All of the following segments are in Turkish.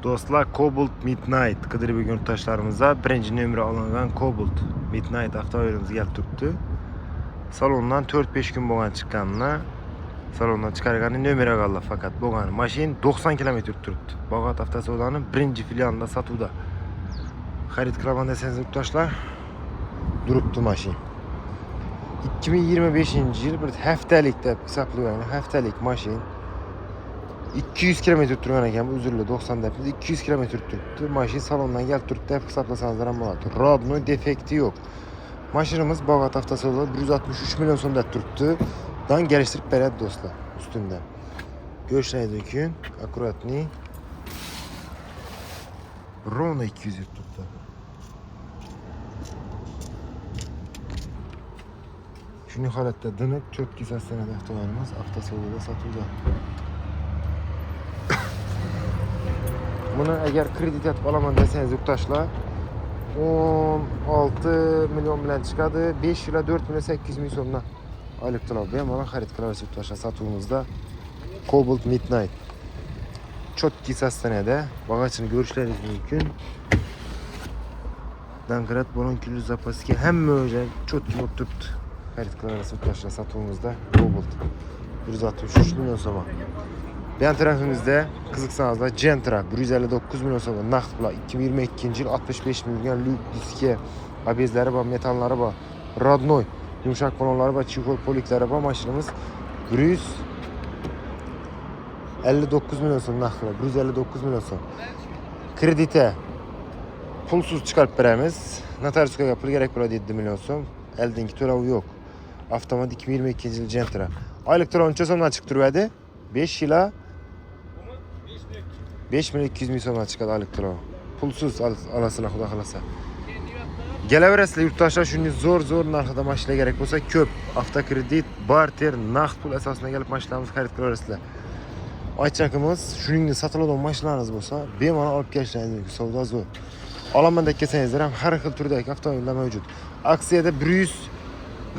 Do'stlar, Cobalt Midnight qidirib yurgan yurtdoshlarimizni birinchi nomeri olingan Cobalt Midnight avtomobilimiz kelib turibdi. Salondan 4-5 kun bo'lgan chiqqanini, salondan chiqargani nomeri qoldi faqat bo'lgan. Mashin 90 km turibdi. Bog'ot avtosavdoning birinchi filialida sotuvda. Xarid qilaman desangiz yurtdoshlar, turibdi mashin. 2025-yil bir haftalik deb hisoblayman. Haftalik mashin. 200 km turgan ekan, uzrli 90 deb 200 km turibdi. Mashin salondan kelib turibdi deb hisoblasangiz ham bo'ladi. Rodnoy defekti yo'q. Mashinamiz Bog'ot avtosavdoda 163 million so'mda turibdi. Dan geliştirib beradi do'stlar ustundan. Görüşlaydi kun, akkuratni. Ровно 200 turibdi. Shunday holatda diniq 4 kisasdan avtomobilimiz avtosavdoda sotuvda. Buni agar kredit etib olaman desangiz yurtdoshlar 16 million bilan chiqadi. 5 yil 4 million 800 ming so'mdan oylik to'lov bemalol xarid qilaverasiz yurtdoshlar satuvimizda. Cobalt Midnight chotki sostaniyada bag'achini ko'rishlaringiz mumkin. Dankrat bo'lgan kulli zapaski hamma joy chotki bo'lib turibdi. Xarid qilaverasiz yurtdoshlar satuvimizda Cobalt 163 million so'm. Bu yan tarafimizda qiziqsanizlar Gentra 159 million so'm naqd pul 2022-yil 65 ming yurgan lyuk diski, obezlari bor, metallari bor, rodnoy, yumshoq panonlari bor, chexol poliklari bor. Mashinamiz 159 million so'm naqd pul, 159 million so'm. Kredite pulsiz chiqarib beramiz. Notariuskaga pul kerak bo'ladi 7 million so'm. Eldinki to'lovi yo'q. Avtomat 2022-yil Gentra. Oylik to'lov necha so'mdan chiqib turadi? 5 yil 5200 ming so'mdan chiqadi oylik to'lov. Pulsiz olasizlar xudo xolasa. Kelaverasizlar yurtdoshlar, shunday zo'r narxda mashina kerak bo'lsa ko'p avtokredit, barter, naqd pul asosida kelib mashinalarimizni xarid qilaverasizlar. Aytchakimiz, shuningdek sotiladigan mashinalaringiz bo'lsa, bemalol olib kelishlaringiz mumkin. Savdo zo'r. Olaman deb kelsangizlar ham har xil turdagi avtomobillar mavjud. Aksiyada 100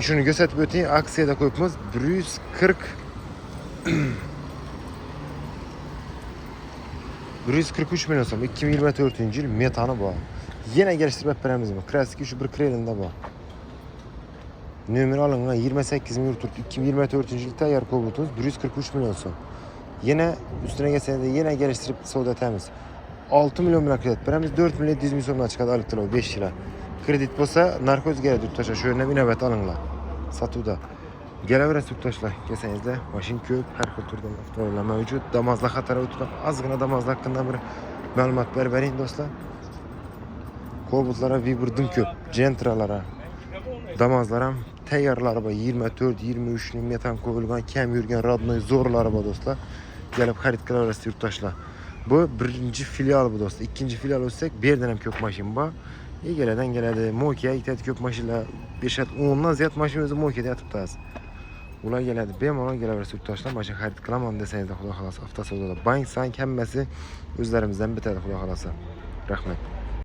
shuni ko'rsatib o'ting, aksiyada qo'yibmiz 143 million so'm 2024-yil metani bor. Yana geliştirib beramizmi? Klassik şu bir krelinde bor. Nomer olingan 28 ming turibdi. 2024-yil tayyor Cobaltimiz 143 million so'm. Yana ustuna kelsangiz yana geliştirib savdo etamiz. 6 million bilan kredit beramiz. 4 million 700 ming so'mdan chiqadi oylik to'lov 5 yil. Kredit bo'lsa narkozga yurtdoshlar shu yerdan inobat olinglar. Sotuvda. Kelaverasiz yurtdoshlar, kelsangizlar mashin ko'p, har xil turda avtomobillar mavjud. Damazlar xatari o'tib, ozgina damazlar haqqında bir ma'lumot bering do'stlar. Cobaltlara viburdim ko'p, Gentralara, damazlar ham tayyorlari bor. 24-23 ning metan qo'yilgan, kam yurgan rodnoy zo'rlari bor do'stlar. Kelib xarid qilaverasiz yurtdoshlar. Bu birinchi filial bu do'stlar. Ikkinchi filial olsak, bu yerdan ham ko'p mashin bor. Egalardan keladi, Mokia aytadi ko'p mashinalar, 5-10 dan ziyod mashina o'zi Mokiada yotibdi hozir. Ular keladi, bemalol kelaverasiz yurtdoshlar. Mashina xarid qilaman desangizlar, xudo xolasa avtosavdoda bank sank hammasi o'zlarimizdan bitadi, xudo xolasa. Rahmat.